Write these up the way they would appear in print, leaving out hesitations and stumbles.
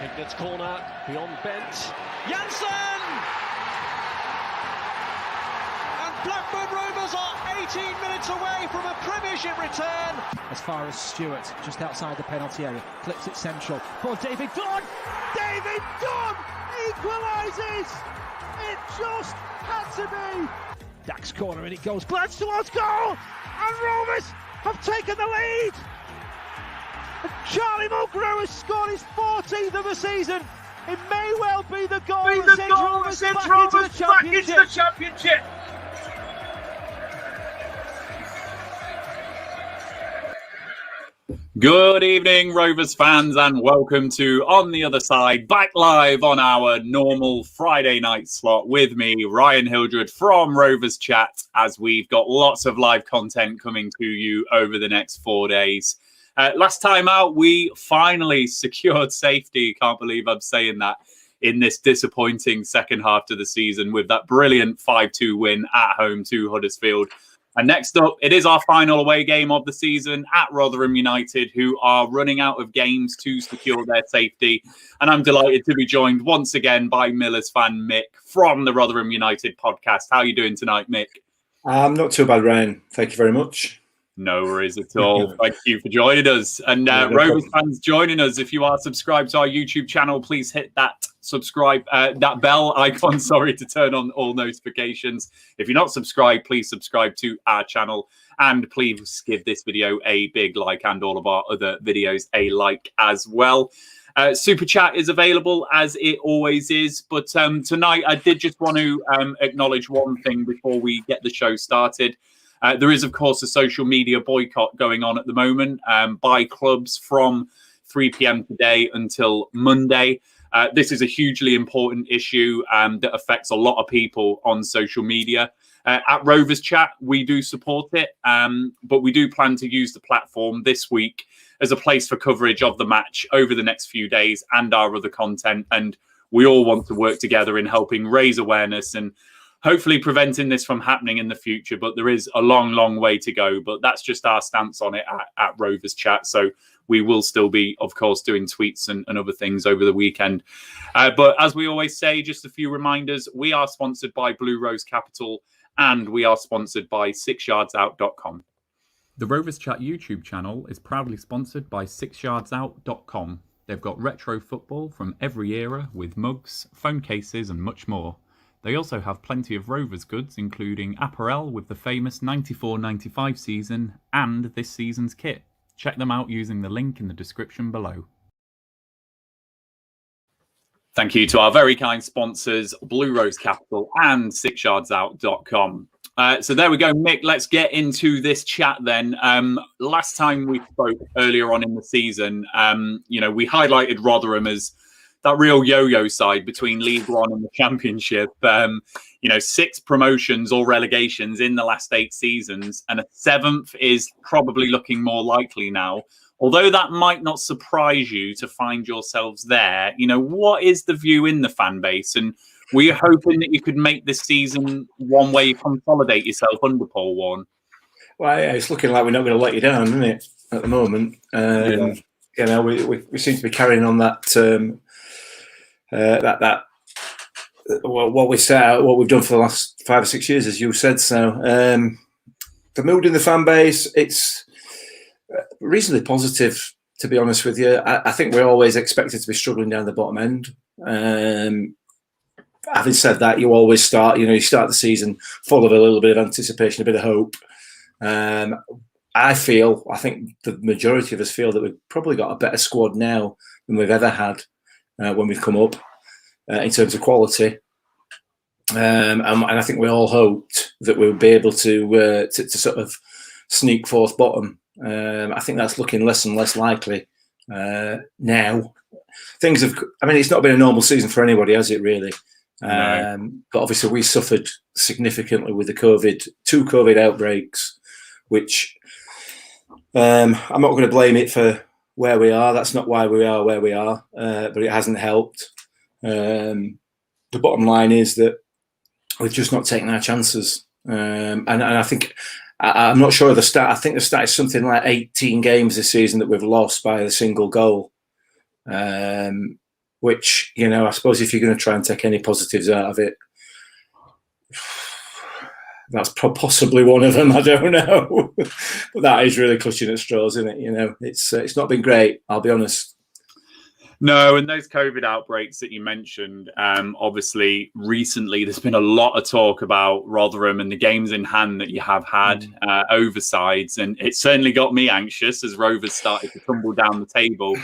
Hignett corner, beyond Bent. Janssen! And Blackburn Rovers are 18 minutes away from a Premiership return. As far as Stewart, just outside the penalty area, flips it central for David Dunn. David Dunn equalises! It just had to be. Dax corner and it goes. Glance towards goal! And Rovers have taken the lead! And Charlie Mulgrew has scored his 14th of the season. It may well be the goal that sends Rovers back into the championship. Good evening, Rovers fans, and welcome to On the Other Side, back live on our normal Friday night slot with me, Ryan Hildred from Rovers Chat, as we've got lots of live content coming to you over the next 4 days. Last time out, we finally secured safety. Can't believe I'm saying that in this disappointing second half to the season with that brilliant 5-2 win at home to Huddersfield. And next up, it is our final away game of the season at Rotherham United, who are running out of games to secure their safety. And I'm delighted to be joined once again by Millers fan Mick from the Rotherham United podcast. How are you doing tonight, Mick? I'm not too bad, Ryan. Thank you very much. No worries at all. Thank you for joining us. And Rovers fans joining us, if you are subscribed to our YouTube channel, please hit that that bell icon, to turn on all notifications. If you're not subscribed, please subscribe to our channel. And please give this video a big like and all of our other videos a like as well. Super Chat is available as it always is. But tonight, I did just want to acknowledge one thing before we get the show started. There is, of course, a social media boycott going on at the moment by clubs from 3 p.m. today until Monday. This is a hugely important issue that affects a lot of people on social media. At Rovers Chat, we do support it, but we do plan to use the platform this week as a place for coverage of the match over the next few days and our other content. And we all want to work together in helping raise awareness and hopefully preventing this from happening in the future. But there is a long, long way to go. But that's just our stance on it at Rovers Chat. So we will still be, of course, doing tweets and other things over the weekend. But as we always say, just a few reminders. We are sponsored by Blue Rose Capital and we are sponsored by 6yardsout.com. The Rovers Chat YouTube channel is proudly sponsored by 6yardsout.com. They've got retro football from every era with mugs, phone cases and much more. They also have plenty of Rovers goods, including apparel with the famous 94-95 season and this season's kit. Check them out using the link in the description below. Thank you to our very kind sponsors, Blue Rose Capital and 6yardsout.com. So there we go, Mick. Let's get into this chat then. Last time we spoke earlier on in the season, we highlighted Rotherham as that real yo-yo side between League One and the Championship. 6 promotions or relegations in the last 8 seasons, and a 7th is probably looking more likely now. Although that might not surprise you to find yourselves there, what is the view in the fan base? And were you hoping that you could make this season one where you consolidate yourself under Paul Warne? Well, yeah, it's looking like we're not going to let you down, isn't it, at the moment? We seem to be carrying on that what we set out, what we've done for the last 5 or 6 years, as you said. So the mood in the fan base, it's reasonably positive, to be honest with you. I think we're always expected to be struggling down the bottom end. Having said that, you always start the season full of a little bit of anticipation, a bit of hope. I think the majority of us feel that we've probably got a better squad now than we've ever had when we've come up in terms of quality. And I think we all hoped that we would be able to sort of sneak fourth bottom. I think that's looking less and less likely now. It's not been a normal season for anybody, has it really? No. But obviously we suffered significantly with the 2 COVID outbreaks, which I'm not going to blame it for where we are. That's not why we are where we are, but it hasn't helped. The bottom line is that we've just not taken our chances. And I think, I'm not sure of the stat. I think the stat is something like 18 games this season that we've lost by a single goal. which, you know, I suppose if you're going to try and take any positives out of it, that's possibly one of them. I don't know, but that is really clutching at straws, isn't it? You know, it's not been great. I'll be honest. No, and those COVID outbreaks that you mentioned, obviously recently there's been a lot of talk about Rotherham and the games in hand that you have had, oversides, and it certainly got me anxious as Rovers started to tumble down the table.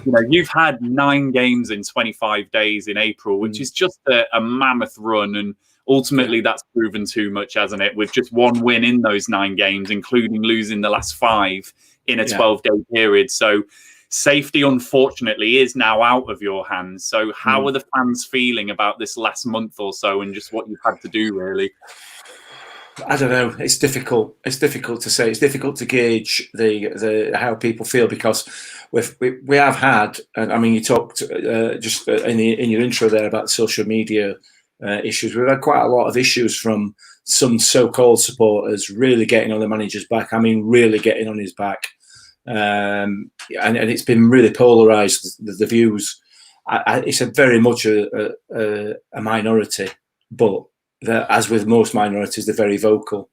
You know, you've had 9 games in 25 days in April, which is just a mammoth run, and ultimately that's proven too much, hasn't it? With just 1 win in those 9 games, including losing the last 5 in a 12-day period. So safety, unfortunately, is now out of your hands. So how are the fans feeling about this last month or so and just what you've had to do, really? I don't know. It's difficult. It's difficult to say. It's difficult to gauge the how people feel, because we have had, and I mean, you talked just in your intro there about social media issues. We've had quite a lot of issues from some so-called supporters really getting on the manager's back. I mean, really getting on his back. And it's been really polarised, the views. It's a very much a minority, but as with most minorities, they're very vocal,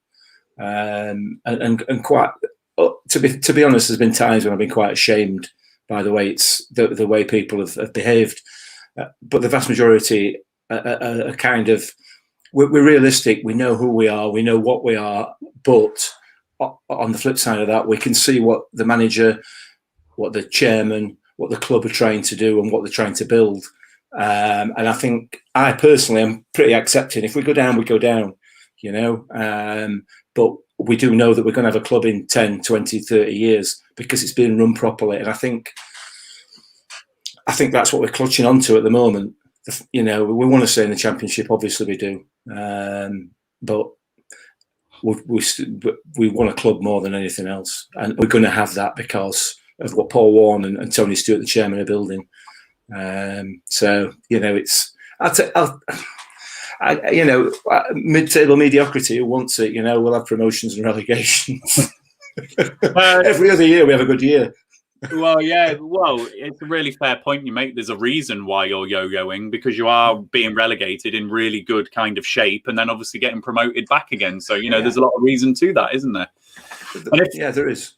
and quite. To be honest, there's been times when I've been quite ashamed by the way the way people have behaved. But the vast majority are kind of, we're realistic. We know who we are. We know what we are, but on the flip side of that, we can see what the manager, what the chairman, what the club are trying to do and what they're trying to build. And I think I personally am pretty accepting. If we go down, we go down, you know. But we do know that we're going to have a club in 10, 20, 30 years because it's been run properly. And I think that's what we're clutching onto at the moment. You know, we want to stay in the Championship, obviously we do. But we want a club more than anything else, and we're going to have that because of what Paul Warne and Tony Stewart, the chairman, are building. So you know, it's you know, mid-table mediocrity who wants it. You know, we'll have promotions and relegations. Every other year we have a good year. Well, yeah. Well, it's a really fair point you make. There's a reason why you're yo-yoing, because you are being relegated in really good kind of shape and then obviously getting promoted back again. So, you know, there's a lot of reason to that, isn't there? And there is.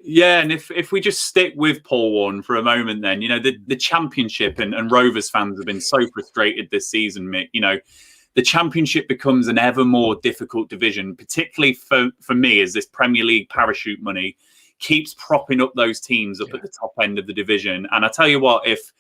Yeah, and if we just stick with Paul Warne for a moment, then, you know, the Championship and Rovers fans have been so frustrated this season, Mick. You know, the Championship becomes an ever more difficult division, particularly for me, as this Premier League parachute money keeps propping up those teams up at the top end of the division. And I tell you what, if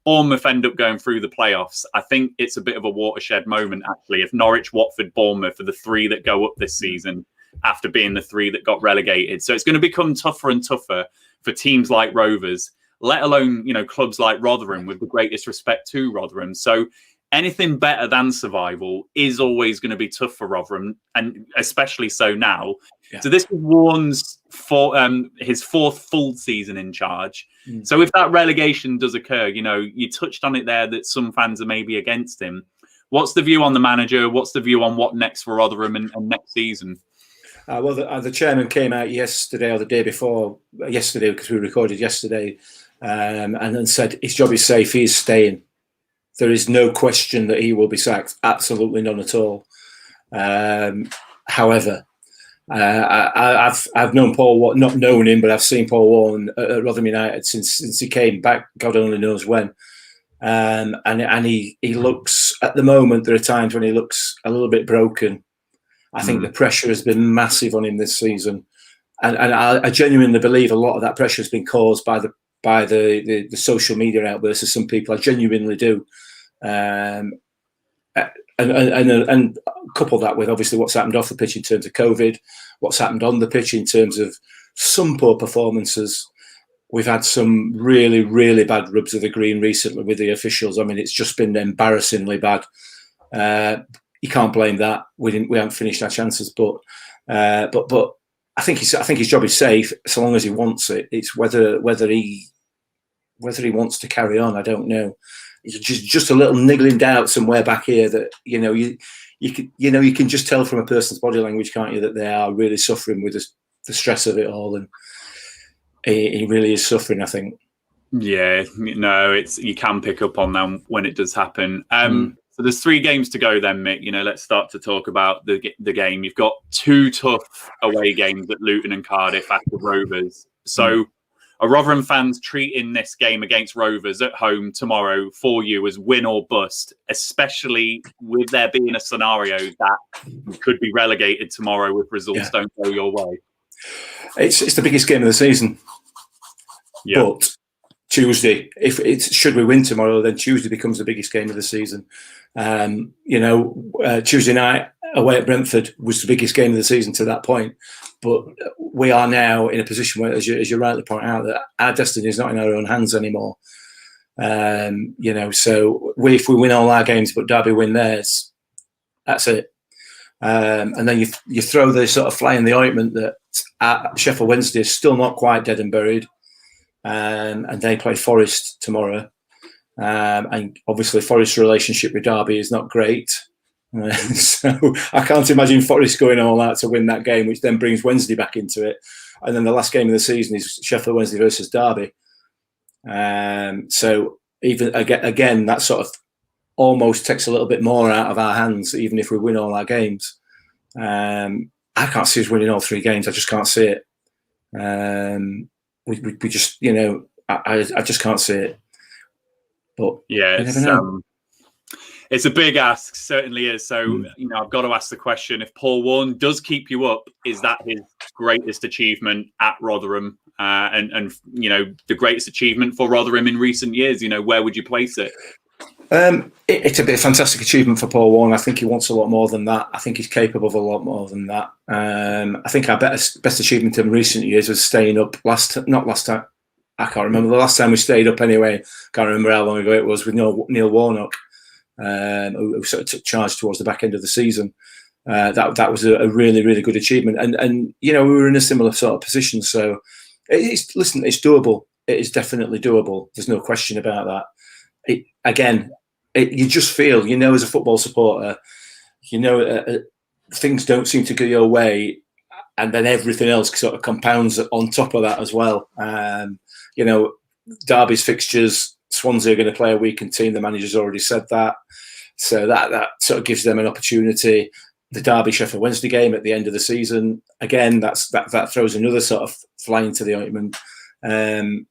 Bournemouth end up going through the playoffs, I think it's a bit of a watershed moment, actually. If Norwich, Watford, Bournemouth are the 3 that go up this season after being the 3 that got relegated. So it's going to become tougher and tougher for teams like Rovers, let alone, you know, clubs like Rotherham, with the greatest respect to Rotherham. So anything better than survival is always going to be tough for Rotherham, and especially so now. Yeah. So this was Warne's his 4th full season in charge. So if that relegation does occur, you know, you touched on it there that some fans are maybe against him. What's the view on the manager? What's the view on what next for Rotherham and next season? Well, the chairman came out yesterday or the day before yesterday, because we recorded yesterday, and then said his job is safe. He is staying. There is no question that he will be sacked. Absolutely none at all. However, I've known Paul Warne, not known him, but I've seen Paul Warne at Rotherham United since he came back. God only knows when. And he looks, at the moment, there are times when he looks a little bit broken. I think the pressure has been massive on him this season, and I genuinely believe a lot of that pressure has been caused by the social media outbursts of some people. I genuinely do. And couple that with obviously what's happened off the pitch in terms of COVID, what's happened on the pitch in terms of some poor performances. We've had some really, really bad rubs of the green recently with the officials. I mean, it's just been embarrassingly bad. You can't blame that. We haven't finished our chances, but I think his job is safe so long as he wants it. It's whether he wants to carry on. I don't know. It's just a little niggling doubt somewhere back here that you can just tell from a person's body language, can't you, that they are really suffering with the stress of it all, and he really is suffering, I think. Yeah, no, you can pick up on them when it does happen. So there's 3 games to go then, Mick. Let's start to talk about the game. You've got 2 tough away games at Luton and Cardiff after Rovers. So are Rotherham fans treating this game against Rovers at home tomorrow for you as win or bust, especially with there being a scenario that you could be relegated tomorrow if results don't go your way? It's the biggest game of the season. Yeah. But Tuesday, should we win tomorrow, then Tuesday becomes the biggest game of the season. Tuesday night away at Brentford was the biggest game of the season to that point. But we are now in a position where, as you rightly point out, that our destiny is not in our own hands anymore. So if we win all our games but Derby win theirs, that's it. And then you throw the sort of fly in the ointment that Sheffield Wednesday is still not quite dead and buried. And they play Forest tomorrow. And obviously Forest's relationship with Derby is not great. So I can't imagine Forest going all out to win that game, which then brings Wednesday back into it. And then the last game of the season is Sheffield Wednesday versus Derby. So even again, that sort of almost takes a little bit more out of our hands, even if we win all our games. I can't see us winning all 3 games. I just can't see it. We just, I just can't see it. But yeah, it's a big ask, certainly is. So, I've got to ask the question: if Paul Warne does keep you up, is that his greatest achievement at Rotherham, and the greatest achievement for Rotherham in recent years? Where would you place it? It's a fantastic achievement for Paul Warne. I think he wants a lot more than that. I think he's capable of a lot more than that. I think our best achievement in recent years was staying up not last time. I can't remember the last time we stayed up anyway. Can't remember how long ago it was with Neil Warnock, who sort of took charge towards the back end of the season. That was a really, really good achievement. And we were in a similar sort of position. So it's doable. It is definitely doable. There's no question about that. You just feel, as a football supporter, things don't seem to go your way, and then everything else sort of compounds on top of that as well. Derby's fixtures, Swansea are going to play a weakened team. The manager's already said that. So that sort of gives them an opportunity. The Derby-Sheffield Wednesday game at the end of the season, again, that throws another sort of fly into the ointment. I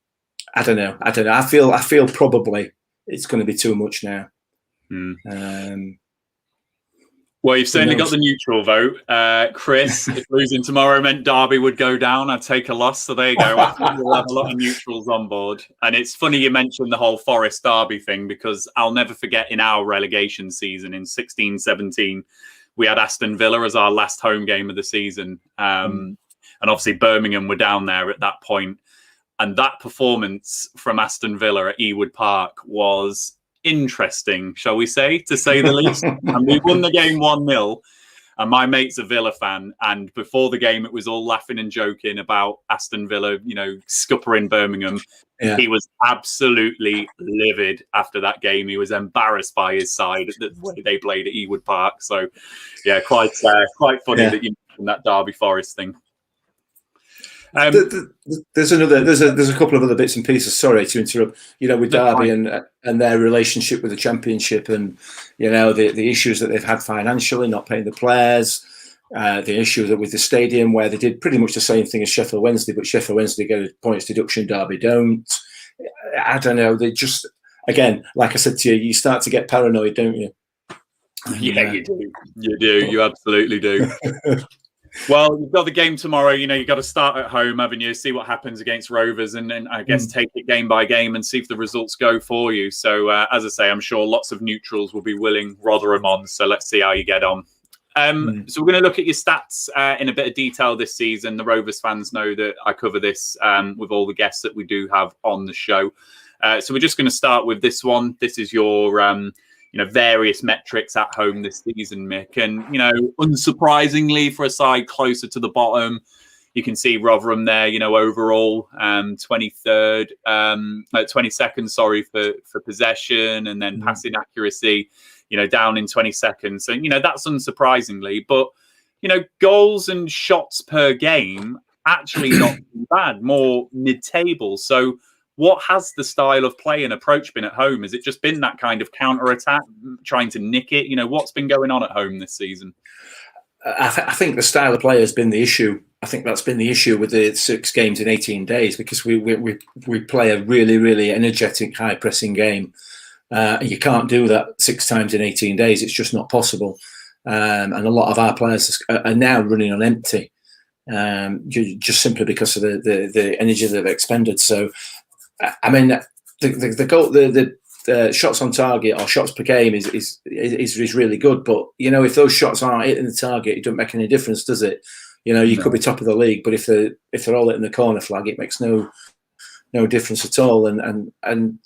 don't know. I feel probably it's going to be too much now. Well, you've certainly got the neutral vote. Chris, if losing tomorrow meant Derby would go down, I'd take a loss. So there you go. I think we'll have a lot of neutrals on board. And it's funny you mentioned the whole Forest Derby thing, because I'll never forget in our relegation season in 16-17, we had Aston Villa as our last home game of the season. And obviously Birmingham were down there at that point. And that performance from Aston Villa at Ewood Park was interesting, shall we say, to say the least. And we won the game 1-0. And my mate's a Villa fan. And before the game, it was all laughing and joking about Aston Villa, scuppering Birmingham. Yeah. He was absolutely livid after that game. He was embarrassed by his side that they played at Ewood Park. So, yeah, quite funny that you mentioned that Derby Forest thing. There's a couple of other bits and pieces. Sorry to interrupt. With Derby and their relationship with the Championship, and the issues that they've had financially, not paying the players, the issue that with the stadium where they did pretty much the same thing as Sheffield Wednesday, but Sheffield Wednesday get a points deduction, Derby don't. I don't know. They just, again, like I said to you, you start to get paranoid, don't you? Yeah, you do. You do. You absolutely do. Well, you've got the game tomorrow. You've got to start at home, haven't you? See what happens against Rovers, and then I guess take it game by game and see if the results go for you. So, as I say, I'm sure lots of neutrals will be willing Rotherham on. So let's see how you get on. So we're going to look at your stats in a bit of detail this season. The Rovers fans know that I cover this with all the guests that we do have on the show. So we're just going to start with this one. This is your various metrics at home this season, Mick. And, unsurprisingly for a side closer to the bottom, you can see Rotherham there, overall 22nd, for possession, and then passing accuracy, down in 22nd. So, that's unsurprisingly. But, goals and shots per game, actually not too bad, more mid-table. So what has the style of play and approach been at home? Has it just been that kind of counter-attack, trying to nick it? What's been going on at home this season? I think the style of play has been the issue. I think that's been the issue with the 6 games in 18 days, because we play a really, really energetic, high-pressing game. You can't do that 6 times in 18 days. It's just not possible. And a lot of our players are now running on empty, just simply because of the energy they've expended. So, I mean, the goal, the shots on target or shots per game is really good. But if those shots aren't hitting the target, it doesn't make any difference, does it? You could be top of the league, but if they're all hitting the corner flag, it makes no difference at all. And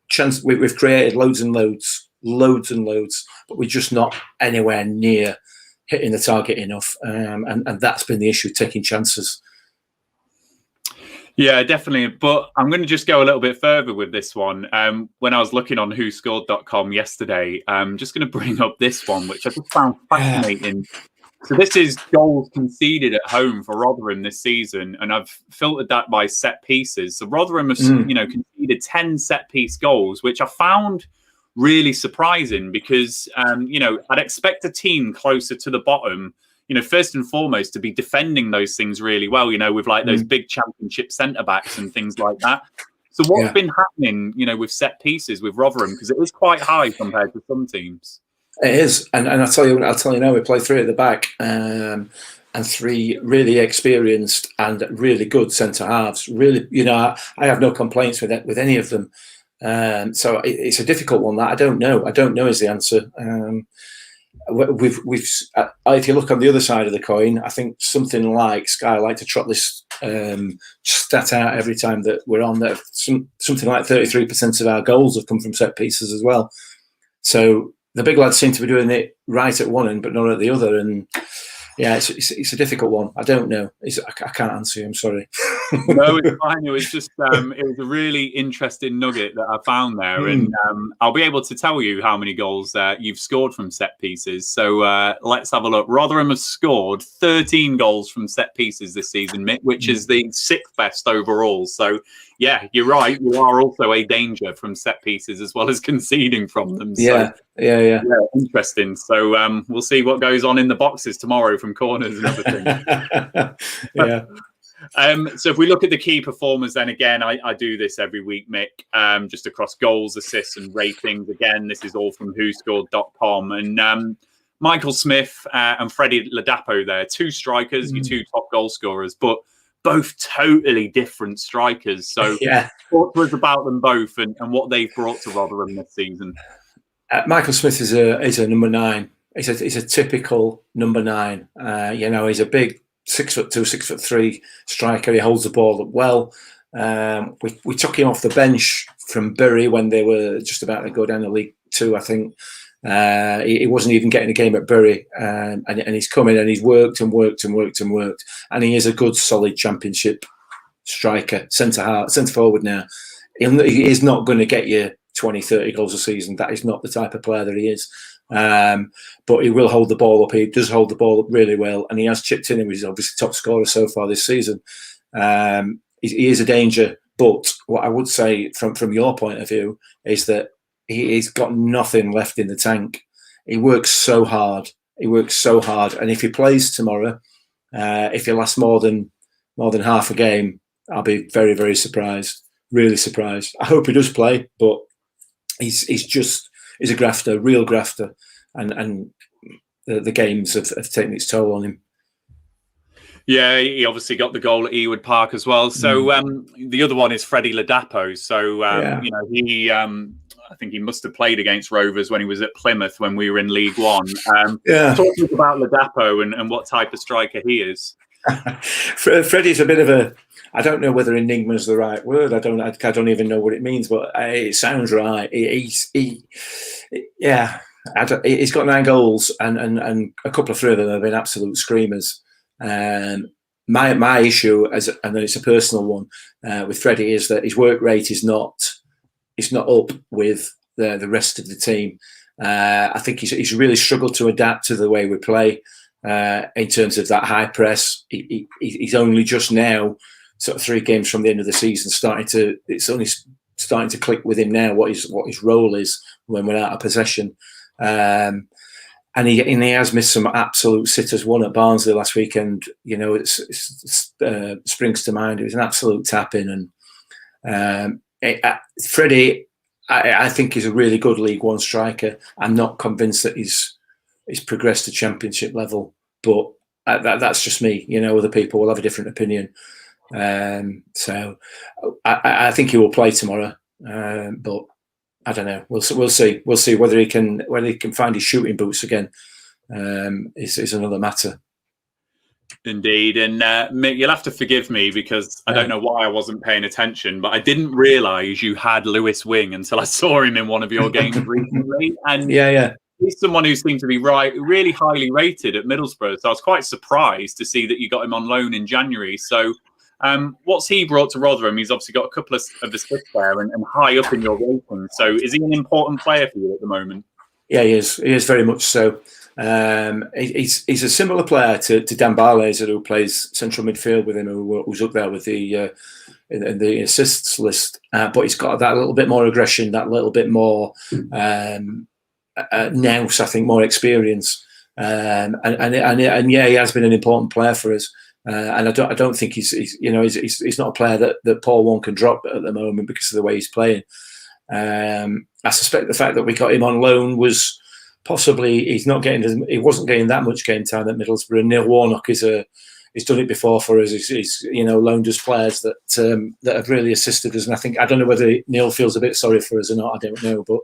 chance we've created loads and loads, but we're just not anywhere near hitting the target enough. And that's been the issue, taking chances. Yeah, definitely. But I'm going to just go a little bit further with this one. When I was looking on �WhoScored.com yesterday, I'm just going to bring up this one, which I just found fascinating. So this is goals conceded at home for Rotherham this season, and I've filtered that by set pieces. So Rotherham have, conceded 10 set-piece goals, which I found really surprising because, I'd expect a team closer to the bottom, first and foremost, to be defending those things really well, with like those big championship centre-backs and things like that. So what's been happening, with set pieces with Rotherham? Because it is quite high compared to some teams. It is, and I'll tell you now, we play 3 at the back, and 3 really experienced and really good centre halves. Really, I have no complaints with any of them. So it's a difficult one. That I don't know is the answer. If you look on the other side of the coin, I think something like Sky like to trot this stat out every time that we're on. That something like 33% of our goals have come from set pieces as well. So the big lads seem to be doing it right at one end, but not at the other. And yeah, it's a difficult one. I don't know. I can't answer you. I'm sorry. No, it's fine. It was just it was a really interesting nugget that I found there, and I'll be able to tell you how many goals you've scored from set pieces. So let's have a look. Rotherham has scored 13 goals from set pieces this season, Mick, which is the 6th best overall. So yeah, you're right. You are also a danger from set pieces as well as conceding from them. So, yeah. Interesting. So we'll see what goes on in the boxes tomorrow from corners and everything. Yeah. So if we look at the key performers, then again, I do this every week, Mick, just across goals, assists and ratings. Again, this is all from �WhoScored.com. And Michael Smith and Freddie Ladapo there, 2 strikers, your 2 top goal scorers, but both totally different strikers. So talk to us about them both and what they've brought to Rotherham this season. Michael Smith is a number 9. He's a typical number 9. He's a big 6'2", 6'3" striker. He holds the ball up well. We took him off the bench from Bury when they were just about to go down to League 2, I think. He wasn't even getting a game at Bury, and he's come in and he's worked, and he is a good, solid Championship striker, centre forward now. He is not going to get you 20, 30 goals a season. That is not the type of player that he is. But he will hold the ball up. He does hold the ball up really well, and he has chipped in, and he's obviously top scorer so far this season. He is a danger, but what I would say from your point of view is that he's got nothing left in the tank. He works so hard. And if he plays tomorrow, if he lasts more than half a game, I'll be very, very surprised. Really surprised. I hope he does play, but he's a grafter, real grafter, and the games have taken its toll on him. Yeah, he obviously got the goal at Ewood Park as well. So the other one is Freddie Ladapo. So he I think he must have played against Rovers when he was at Plymouth when we were in League One. Talk to us about Ladapo and what type of striker he is. Freddie's a bit of a, I don't know whether enigma is the right word. I don't even know what it means, but it sounds right. He's got 9 goals and a couple of 3 of them have been absolute screamers. My issue, and then it's a personal one, with Freddie, is that his work rate is not up with the rest of the team. I think he's really struggled to adapt to the way we play in terms of that high press. He's only just now sort of 3 games from the end of the season, it's only starting to click with him now what his role is when we're out of possession. And he has missed some absolute sitters. One at Barnsley last weekend, you know, it springs to mind. It was an absolute tap-in. And Freddie, I think he's a really good League One striker. I'm not convinced that he's progressed to Championship level, but that's just me. You know, other people will have a different opinion. So I think he will play tomorrow, but I don't know. We'll see. We'll see whether he can find his shooting boots again. Is another matter. Indeed, and Mick, you'll have to forgive me because I don't know why I wasn't paying attention, but I didn't realise you had Lewis Wing until I saw him in one of your games recently. And he's someone who seemed to be really highly rated at Middlesbrough. So I was quite surprised to see that you got him on loan in January. So what's he brought to Rotherham? He's obviously got a couple of assists there and high up in your rating. So is he an important player for you at the moment? Yeah, he is. He is very much so. He's a similar player to Dan Barlaser, who plays central midfield with him, who's up there with in the assists list. But he's got that little bit more aggression, that little bit more nous, I think, more experience. And yeah, he has been an important player for us. And I don't think he's not a player that Paul Warne can drop at the moment because of the way he's playing. I suspect the fact that we got him on loan was possibly he wasn't getting that much game time at Middlesbrough. And Neil Warnock he's done it before for us. He's loaned us players that have really assisted us. And I don't know whether Neil feels a bit sorry for us or not. I don't know, but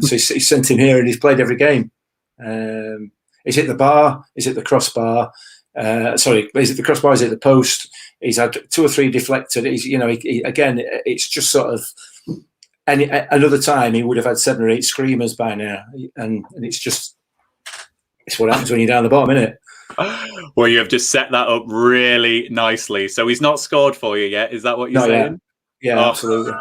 so he sent him here and he's played every game. Is it the bar? Is it the crossbar? Sorry, is it the crossbar? Is it the post? He's had 2 or 3 deflected. Again, it's just sort of another time he would have had 7 or 8 screamers by now, and it's what happens when you're down the bottom, isn't it? Well, you have just set that up really nicely. So he's not scored for you yet. Is that what you're saying? Yeah, absolutely.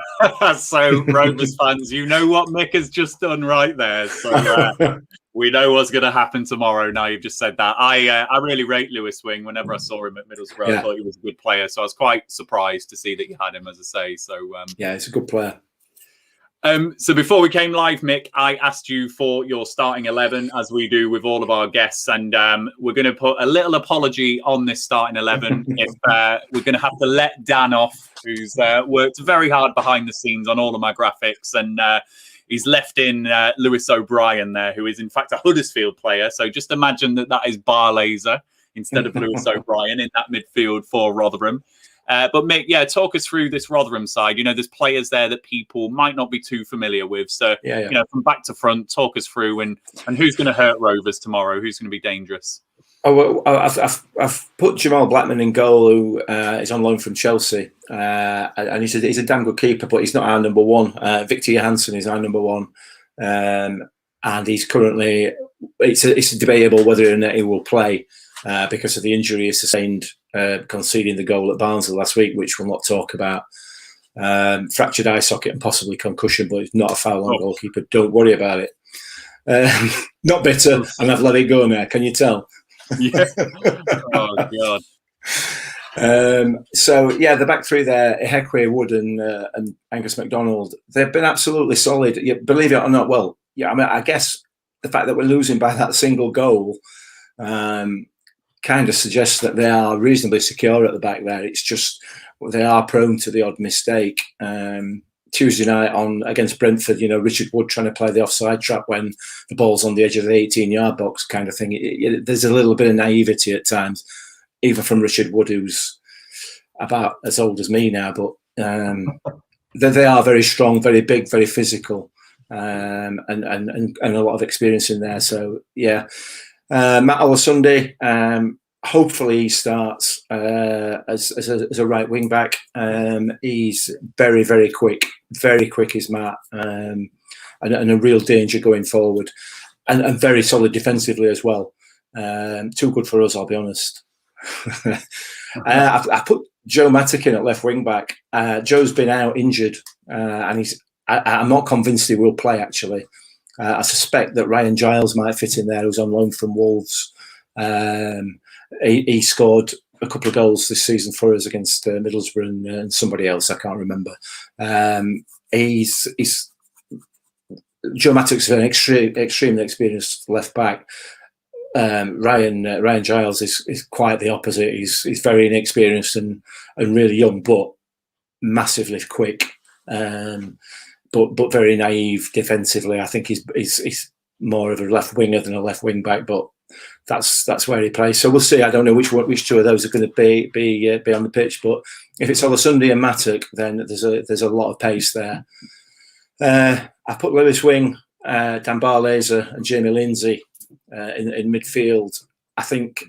So, Rovers fans, you know what Mick has just done right there. So we know what's going to happen tomorrow. Now you've just said that. I really rate Lewis Wing. Whenever I saw him at Middlesbrough, I thought he was a good player. So I was quite surprised to see that you had him, as I say. So yeah, he's a good player. So before we came live, Mick, I asked you for your starting 11, as we do with all of our guests, and we're going to put a little apology on this starting 11 if we're going to have to let Dan off, who's worked very hard behind the scenes on all of my graphics, and he's left in Lewis O'Brien there, who is in fact a Huddersfield player. So just imagine that is Barlaser instead of Lewis O'Brien in that midfield for Rotherham. But Mick, talk us through this Rotherham side. There's players there that people might not be too familiar with. So, from back to front, talk us through and who's going to hurt Rovers tomorrow? Who's going to be dangerous? Oh, well, I've put Jamal Blackman in goal, who is on loan from Chelsea, and he's a damn good keeper, but he's not our number one. Victor Johansson is our number one, and he's currently. It's debatable whether or not he will play because of the injury he sustained. Conceding the goal at Barnsley last week, which we'll not talk about. Fractured eye socket and possibly concussion, but it's not a foul on goalkeeper. Don't worry about it. Not bitter, and I've let it go now. Can you tell? Yeah. Oh God. So yeah, the back three there, 𝐒𝐏𝐻𝒄, Wood, and Angus MacDonald. They've been absolutely solid. Believe it or not, well, yeah. I mean, I guess the fact that we're losing by that single goal. Kind of suggests that they are reasonably secure at the back there. It's just they are prone to the odd mistake. Tuesday night against Brentford, Richard Wood trying to play the offside trap when the ball's on the edge of the 18-yard box kind of thing. There's a little bit of naivety at times, even from Richard Wood, who's about as old as me now. But they are very strong, very big, very physical, and a lot of experience in there. So, yeah. Matt Olosunde, hopefully he starts as a right wing back. He's very, very quick is Matt, and a real danger going forward, and very solid defensively as well. Too good for us, I'll be honest. I put Joe Mattock in at left wing back. Joe's been out injured, and I'm not convinced he will play actually. I suspect that Ryan Giles might fit in there, who's on loan from Wolves. He scored a couple of goals this season for us against Middlesbrough and somebody else, I can't remember. He's Joe Mattox is an extremely experienced left back. Ryan Giles is quite the opposite. He's very inexperienced and really young, but massively quick. But very naive defensively. I think he's more of a left winger than a left wing back, but that's where he plays. So we'll see. I don't know which two of those are going to be on the pitch, but if it's Olusunde and Mattox, then there's a lot of pace there. I put Lewis Wing, 𝒂𝒂𝒂𝒂𝒂𝒂𝒂 and Jamie Lindsay in midfield. I think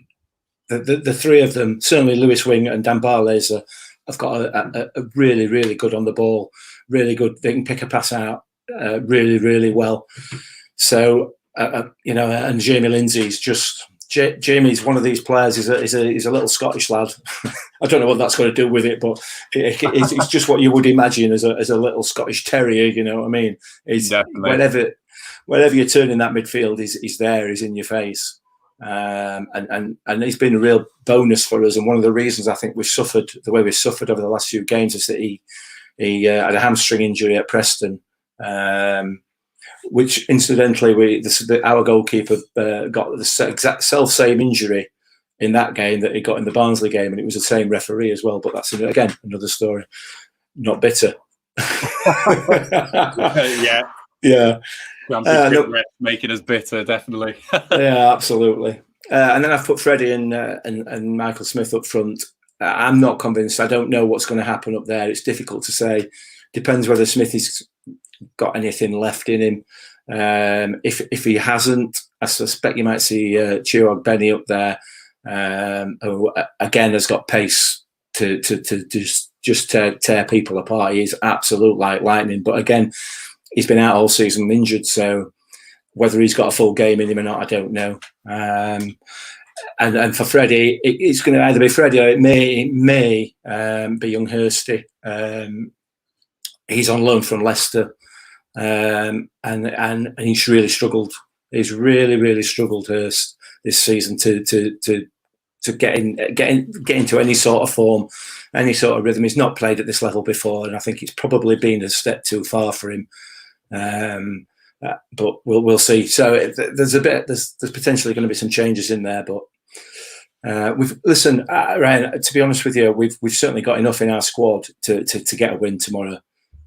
the three of them, certainly Lewis Wing and 𝒂𝒂𝒂𝒂𝒂𝒂, have got a really, really good on the ball, really good. They can pick a pass out really, really well. So, and Jamie Lindsay's just... Jamie's one of these players. He's a little Scottish lad. I don't know what that's got to do with it, but it's just what you would imagine as a little Scottish terrier. You know what I mean? He's whenever you turn in that midfield, he's there. He's in your face, and he's been a real bonus for us. And one of the reasons I think we've suffered the way we've suffered over the last few games is that he had a hamstring injury at Preston. Which incidentally, our goalkeeper got the exact same injury in that game that he got in the Barnsley game, and it was the same referee as well. But that's again another story. Not bitter. Yeah. Making us bitter, definitely. Yeah, absolutely. And then I've put Freddie and Michael Smith up front. I'm not convinced. I don't know what's going to happen up there. It's difficult to say. Depends whether Smith is got anything left in him. If he hasn't, I suspect you might see 𝒕𝒉𝒂𝒂𝒂𝒂💄 up there, who again has got pace to just tear people apart. He's absolute like lightning. But again, he's been out all season injured, so whether he's got a full game in him or not, I don't know. And for Freddie, it's going to either be Freddie or it may be young Hursti. He's on loan from Leicester, and he's really struggled. He's really struggled this season to get into any sort of form, any sort of rhythm. He's not played at this level before, and I think it's probably been a step too far for him. But we'll see. So there's potentially going to be some changes in there, but. Ryan, to be honest with you, we've certainly got enough in our squad to get a win tomorrow.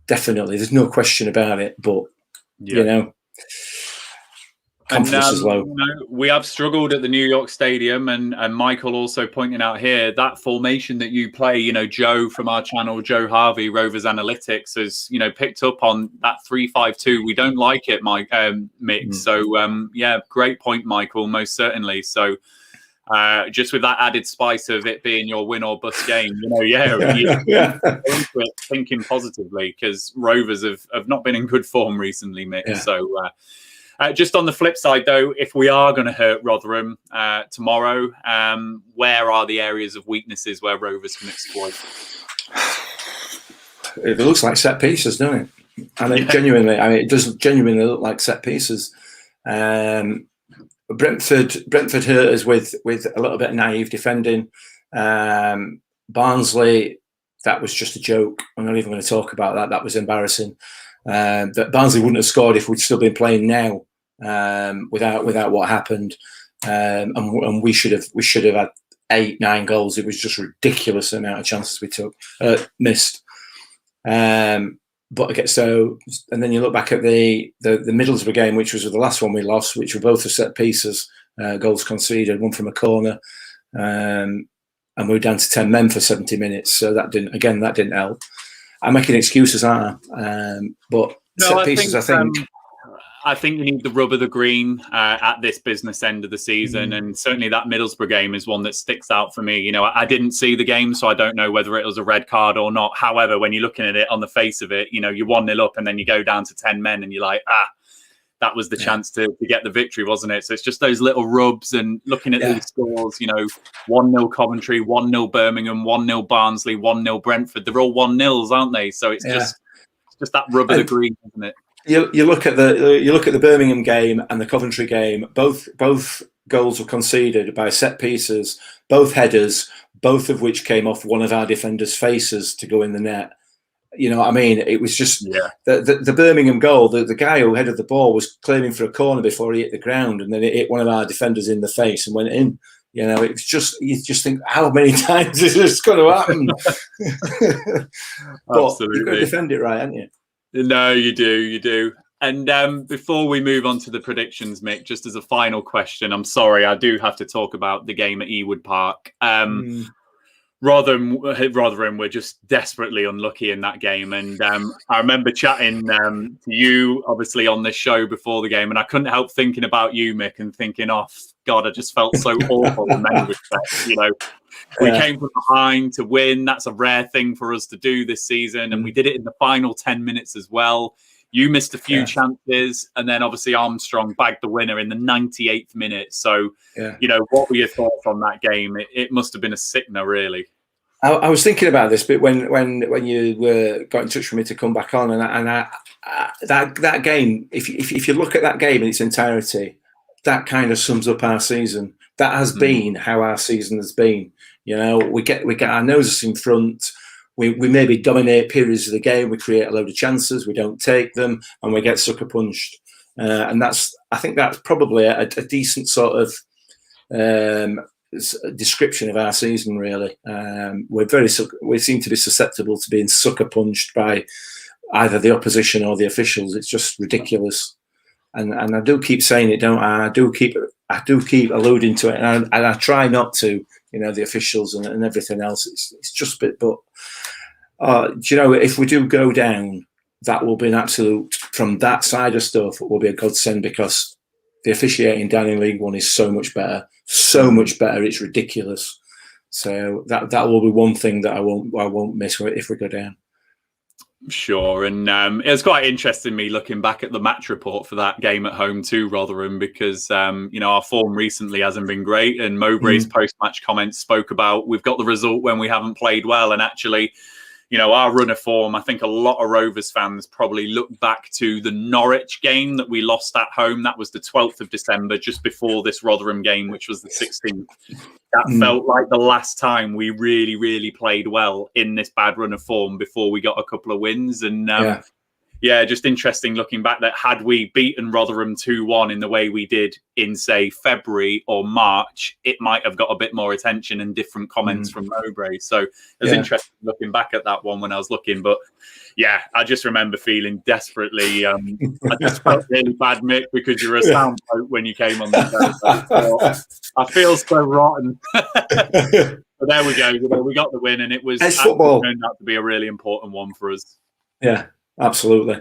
Definitely, there's no question about it. But confidence is low. We have struggled at the New York Stadium, and Michael also pointing out here that formation that you play. Joe from our channel, 𝐿𝐻𝐻𝐻𝐻, Rovers Analytics, has picked up on that 3-5-2. We don't like it, Mike, Mick. So great point, Michael. Most certainly. So. Just with that added spice of it being your win or bust game, thinking positively, because Rovers have not been in good form recently, Mick. Yeah. So just on the flip side, though, if we are going to hurt Rotherham tomorrow, where are the areas of weaknesses where Rovers can exploit? It looks like set pieces, doesn't it? Genuinely, it does genuinely look like set pieces. Brentford hurt us with a little bit of naive defending. Barnsley, that was just a joke. I'm not even going to talk about that. That was embarrassing. That Barnsley wouldn't have scored if we'd still been playing now, without what happened. And we should have had 8-9 goals. It was just ridiculous the amount of chances we missed. But okay, so and then you look back at the Middlesbrough game, which was the last one we lost, which were both the set pieces, goals conceded, one from a corner, and we were down to 10 men for 70 minutes. So that didn't help. I'm making excuses, aren't I? But set pieces, I think you need the rub of the green at this business end of the season, and certainly that Middlesbrough game is one that sticks out for me. I didn't see the game, so I don't know whether it was a red card or not. However, when you're looking at it on the face of it, you're 1-0 up, and then you go down to 10 men, and you're like, that was the chance to get the victory, wasn't it? So it's just those little rubs, and looking at these scores, 1-0 Coventry, 1-0 Birmingham, 1-0 Barnsley, 1-0 Brentford. They're all 1-0s, aren't they? So it's just that rub of the green, isn't it? You look at the Birmingham game and the Coventry game. Both goals were conceded by set pieces, both headers, both of which came off one of our defenders' faces to go in the net. You know what I mean? It was just the Birmingham goal. The guy who headed the ball was claiming for a corner before he hit the ground, and then it hit one of our defenders in the face and went in. You know, it's just, you just think, how many times is this going to happen? But you've got to defend it right, haven't you? No, you do. And before we move on to the predictions, Mick, just as a final question, I'm sorry, I do have to talk about the game at Ewood Park. Rotherham were just desperately unlucky in that game. And I remember chatting to you, obviously, on this show before the game, and I couldn't help thinking about you, Mick, and thinking, oh, God, I just felt so awful in many respects. You know, we came from behind to win. That's a rare thing for us to do this season. And we did it in the final 10 minutes as well. You missed a few chances, and then obviously Armstrong bagged the winner in the 98th minute. So, you know, what were your thoughts on that game? It must have been a sickener, really. I was thinking about this, but when you got in touch with me to come back on, and that game, if you look at that game in its entirety, that kind of sums up our season. That has been how our season has been. You know, we get our noses in front. We maybe dominate periods of the game. We create a load of chances. We don't take them, and we get sucker punched. And I think that's probably a decent sort of description of our season. Really, we seem to be susceptible to being sucker punched by either the opposition or the officials. It's just ridiculous. And I do keep saying it, don't I? I do keep alluding to it, and I try not to. You know, the officials and everything else. It's just a bit, but do you know, if we do go down, that will be an absolute, from that side of stuff, it will be a godsend, because the officiating down in League One is so much better. It's ridiculous. So that will be one thing that I won't miss if we go down. Sure, and it was quite interesting me looking back at the match report for that game at home to Rotherham, because you know, our form recently hasn't been great, and Mowbray's post-match comments spoke about we've got the result when we haven't played well, and actually, you know, our run of form, I think a lot of Rovers fans probably look back to the Norwich game that we lost at home. That was the 12th of December, just before this Rotherham game, which was the 16th. That felt like the last time we really, really played well in this bad run of form before we got a couple of wins. And just interesting looking back that had we beaten Rotherham 2-1 in the way we did in, say, February or March, it might have got a bit more attention and different comments from Mowbray. So it was interesting looking back at that one when I was looking. But yeah, I just remember feeling desperately, I just felt really bad, Mick, because you're a sound bloke when you came on the show. So I feel so rotten. But there we go. You know, we got the win, and it was football turned out to be a really important one for us. Yeah. Absolutely.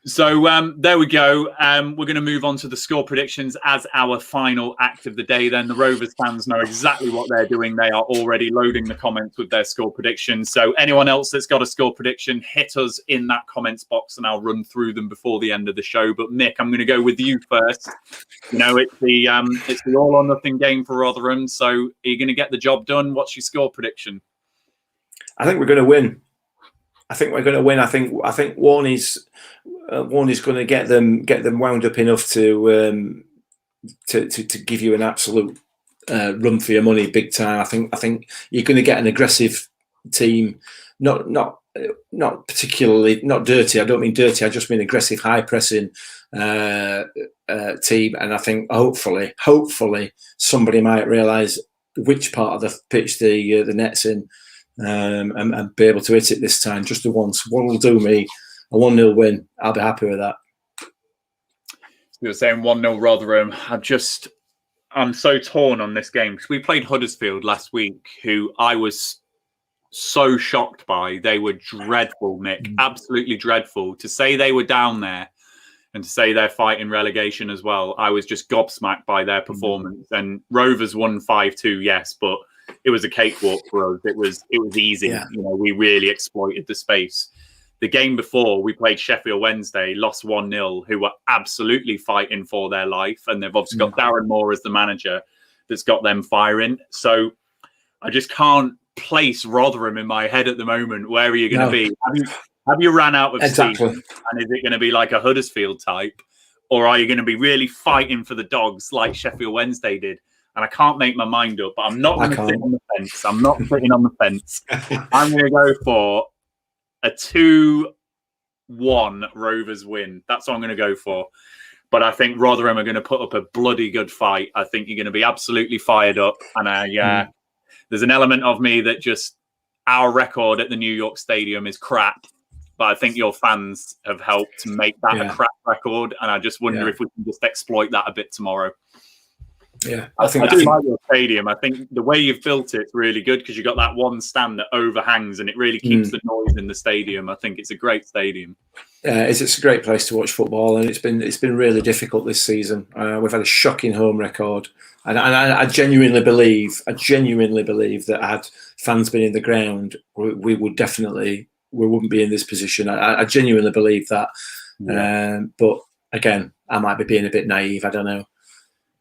So there we go. We're going to move on to the score predictions as our final act of the day. Then the Rovers fans know exactly what they're doing. They are already loading the comments with their score predictions. So anyone else that's got a score prediction, hit us in that comments box, and I'll run through them before the end of the show. But Mick, I'm going to go with you first. You know, it's the all or nothing game for Rotherham. So are you going to get the job done? What's your score prediction? I think we're going to win. I think one is going to get them wound up enough to give you an absolute run for your money, big time. I think you're going to get an aggressive team, not particularly, not dirty. I don't mean dirty. I just mean aggressive, high pressing team. And I think hopefully somebody might realise which part of the pitch the net's in. And be able to hit it this time, just the once. One will do me. A 1-0 win. I'll be happy with that. You were saying 1-0 Rotherham. I'm so torn on this game, because we played Huddersfield last week, who I was so shocked by. They were dreadful, Mick. Absolutely dreadful. To say they were down there and to say they're fighting relegation as well, I was just gobsmacked by their performance. And Rovers won 5-2, yes, but it was a cakewalk for us. It was easy. Yeah. You know, we really exploited the space. The game before, we played Sheffield Wednesday, lost 1-0, who were absolutely fighting for their life. And they've obviously got Darren Moore as the manager that's got them firing. So I just can't place Rotherham in my head at the moment. Where are you going to be? Have you ran out of steam? And is it going to be like a Huddersfield type? Or are you going to be really fighting for the dogs like Sheffield Wednesday did? and I can't make my mind up, but I'm not going to sit on the fence. I'm not sitting on the fence. I'm going to go for a 2-1 Rovers win. That's what I'm going to go for. But I think Rotherham are going to put up a bloody good fight. I think you're going to be absolutely fired up. And there's an element of me that just our record at the New York Stadium is crap. But I think your fans have helped make that a crap record. And I just wonder if we can just exploit that a bit tomorrow. Yeah, I do like your stadium. I think the way you've built it's really good because you've got that one stand that overhangs and it really keeps the noise in the stadium. I think it's a great stadium. It's a great place to watch football, and it's been really difficult this season. We've had a shocking home record, and I genuinely believe that had fans been in the ground, we wouldn't be in this position. I genuinely believe that. But again, I might be being a bit naive. I don't know.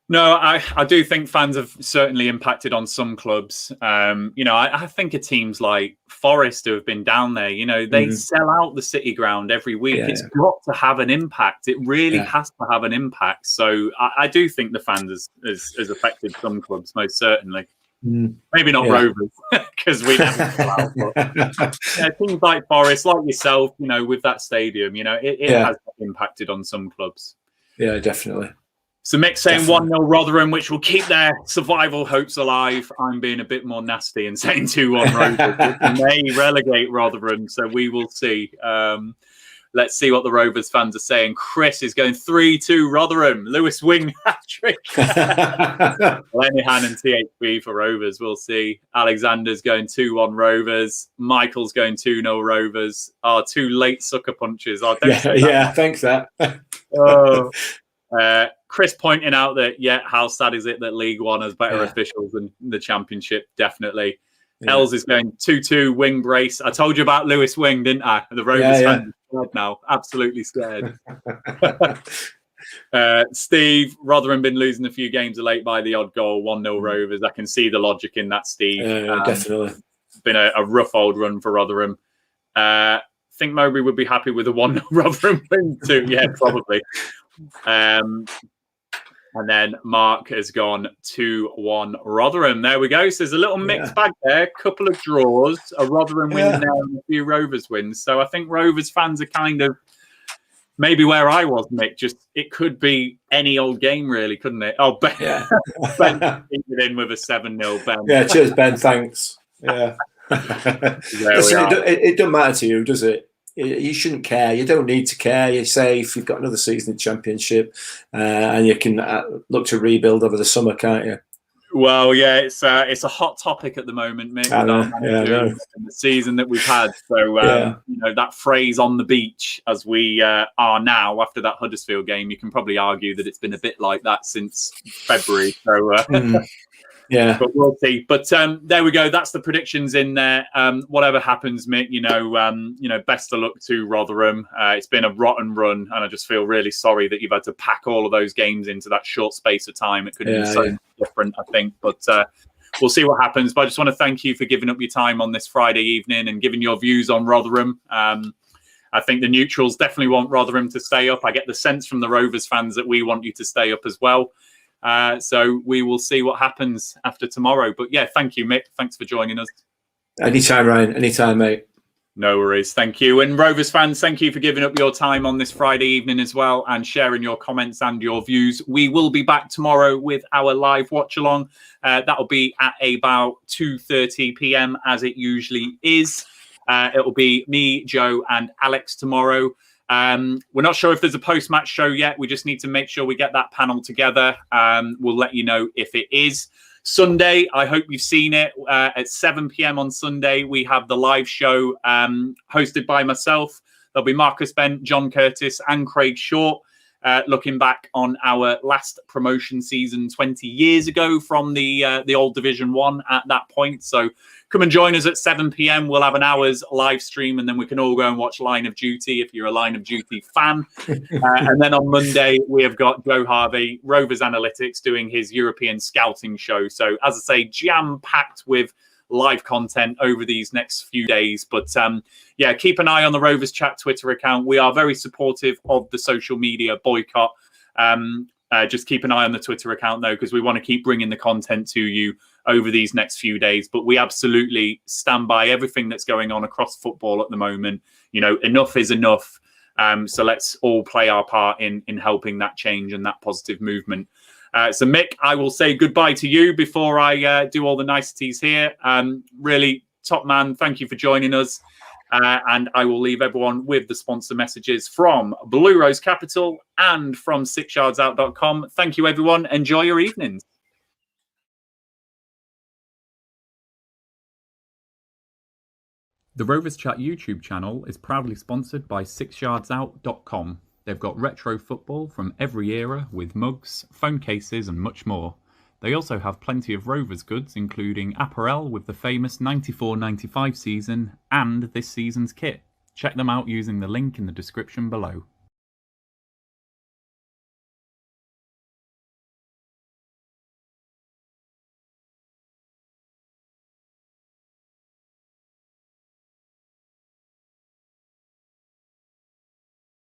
No, I do think fans have certainly impacted on some clubs. I think of teams like Forest who have been down there. They sell out the City Ground every week. It's got to have an impact. It really has to have an impact. So I do think the fans has affected some clubs, most certainly. Maybe not Rovers, because we never sell out. But, teams like Forest, like yourself, with that stadium, it has impacted on some clubs. Yeah, definitely. So Mick saying 1-0 Rotherham, which will keep their survival hopes alive. I'm being a bit more nasty and saying 2-1 Rovers, which may relegate Rotherham. So we will see. Let's see what the Rovers fans are saying. Chris is going 3-2 Rotherham. Lewis Wing hat-trick. Lenihan and THB for Rovers. We'll see. Alexander's going 2-1 Rovers. Michael's going 2-0 Rovers. Two late sucker punches. Thanks that. Chris pointing out that, how sad is it that League One has better officials than the Championship? Definitely. Els is going 2-2 Wing brace. I told you about Lewis Wing, didn't I? The Rovers fans are scared now. Absolutely scared. Steve, Rotherham been losing a few games late by the odd goal. 1-0 Rovers. I can see the logic in that, Steve. Definitely. It's been a rough old run for Rotherham. Think Mowbray would be happy with a 1-0 Rotherham win too. Yeah, probably. And then Mark has gone 2-1 Rotherham. There we go. So there's a little mixed bag there. Couple of draws, a Rotherham win now, and a few Rovers wins. So I think Rovers fans are kind of maybe where I was, Mick. Just it could be any old game, really, couldn't it? Oh, Ben, Ben in with a 7-0. Ben. Yeah, cheers, Ben. Thanks. Yeah. Listen, it doesn't matter to you, does it? You shouldn't care. You don't need to care. You're safe. You've got another season in Championship, and you can look to rebuild over the summer, can't you? Well, it's a hot topic at the moment, Mick. I know. The season that we've had. So that phrase "on the beach" as we are now after that Huddersfield game, you can probably argue that it's been a bit like that since February. So. But we'll see. But there we go. That's the predictions in there. Whatever happens, Mick, best of luck to Rotherham. It's been a rotten run, and I just feel really sorry that you've had to pack all of those games into that short space of time. It could have been so different, I think. But we'll see what happens. But I just want to thank you for giving up your time on this Friday evening and giving your views on Rotherham. I think the neutrals definitely want Rotherham to stay up. I get the sense from the Rovers fans that we want you to stay up as well. So we will see what happens after tomorrow. But thank you, Mick. Thanks for joining us. Anytime, Ryan. Anytime, mate. No worries. Thank you. And Rovers fans, thank you for giving up your time on this Friday evening as well and sharing your comments and your views. We will be back tomorrow with our live watch along. That'll be at about 2:30 p.m. as it usually is. It'll be me, Joe and Alex tomorrow. We're not sure if there's a post-match show yet. We just need to make sure we get that panel together. We'll let you know if it is. Sunday, I hope you've seen it. At 7 p.m. on Sunday, we have the live show hosted by myself. There'll be Marcus Bent, John Curtis and Craig Short. Looking back on our last promotion season 20 years ago from the old Division 1 at that point. So come and join us at 7 p.m. We'll have an hour's live stream and then we can all go and watch Line of Duty if you're a Line of Duty fan. And then on Monday, we have got Joe Harvey, Rovers Analytics, doing his European scouting show. So as I say, jam-packed with live content over these next few days. But keep an eye on the Rovers Chat Twitter account. We are very supportive of the social media boycott. Just keep an eye on the Twitter account, though, because we want to keep bringing the content to you over these next few days. But we absolutely stand by everything that's going on across football at the moment. You know, enough is enough. So let's all play our part in helping that change and that positive movement. So, Mick, I will say goodbye to you before I do all the niceties here. Really, top man, thank you for joining us. And I will leave everyone with the sponsor messages from Blue Rose Capital and from 6yardsout.com. Thank you, everyone. Enjoy your evenings. The Rovers Chat YouTube channel is proudly sponsored by 6yardsout.com. They've got retro football from every era with mugs, phone cases and much more. They also have plenty of Rovers goods, including apparel with the famous 94-95 season and this season's kit. Check them out using the link in the description below.